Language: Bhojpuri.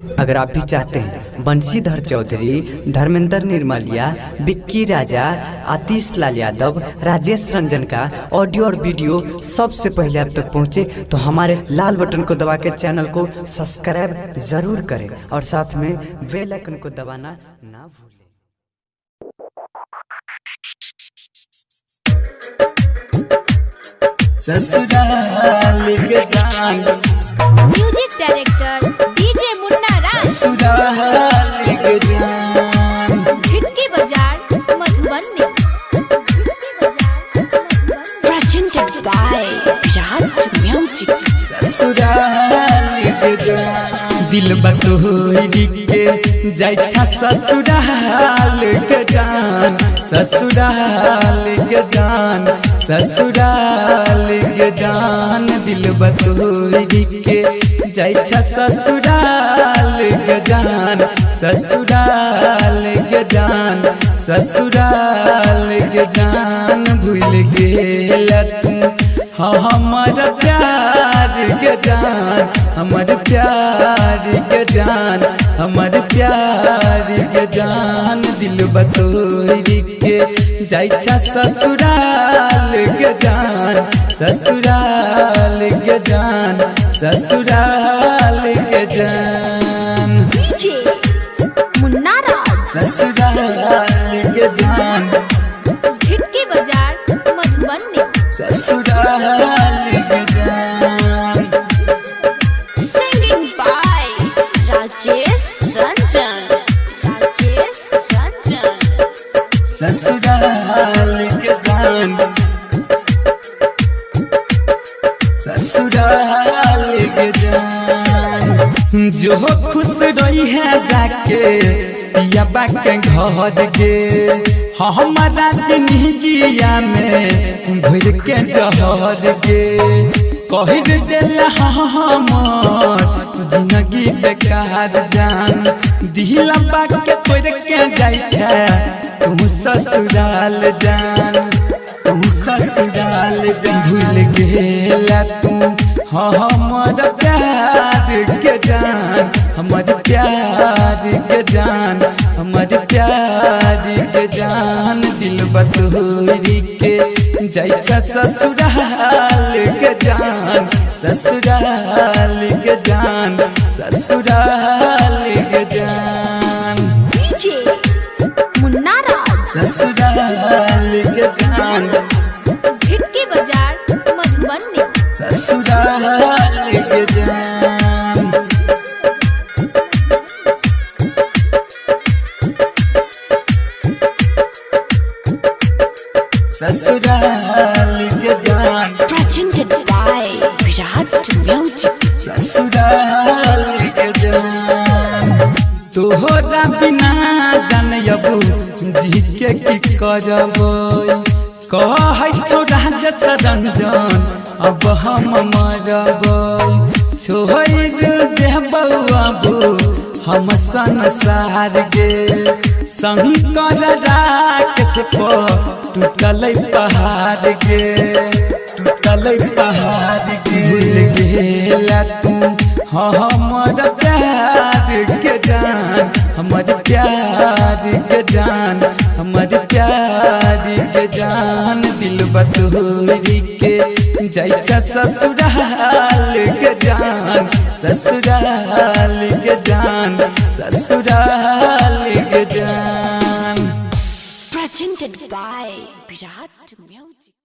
अगर आप भी चाहते हैं बंशीधर चौधरी, धर्मेंद्र निर्मलिया, विक्की राजा, आतिश लाल यादव, राजेश रंजन का ऑडियो और वीडियो सबसे पहले आप तक पहुंचे तो हमारे लाल बटन को दबा के चैनल को सब्सक्राइब जरूर करें और साथ में बेल आइकन को दबाना ना भूलें। ससुराल के जान म्यूजिक डायरेक्टर डीजे मुन्ना राज। ससुराल के जान झिटकी बाजार Madhubani. Presented by Virat Music. ससुराल के जान दिल बतोरी के जाइछा ससुराल के जान, ससुराल के जान, ससुराल के जान दिल बतोरी के जाइछा ससुराल के जान, ससुराल के जान, ससुराल के जान भूल गेला तू हमार प्यार के जान, हमार प्यार के जान, हमार प्यार के जान दिल बतोरी के जाइछा ससुराल के जान, ससुराल के जान, ससुराल के जान डीजे मुन्ना राज। ससुराल के जान झिटकी बाजार मधुबनी। ससुराल के जान Singing by Rajesh Ranjan. Rajesh Ranjan. ससुराल के जान, ससुराल के जान जो खुश रही है जाके पियाबा के घर गे हमारा जिंदगिया में भूल के जहर गे कह दिला हमर जिंदगी बेकार जान दिलबा के तोड़ के जाई छै तू ससुराल जान, तू ससुराल जान भूल गेला तू हमर प्यार के जान, हमर प्यार के जान, हमर प्यार के जान दिल बतोरी के जाइछा ससुराल के जान, ससुराल के जान, ससुराल के जान डीजे मुन्ना राज। ससुराल के जान झिटकी बाजार मधुबनी। ससुराल के जान ससुराल के जान Presented by Virat Music. ससुराल के जान तोहरा बिना जानबू जी के की करबो कहै छौ राजेश रंजन अब हम मरबो छोड़ देबौ अब हम संसार गे शंकर राकेश पर टूटल पहाड़ गे, टूटल पहाड़ गे भूल गेला तू हमर प्यार के जान, हमर प्यार के जान, हमर प्यार के जान दिल बतोरी के जाइछा ससुराल के जान, ससुराल के जान, ससुराल के जान Presented by Virat Music.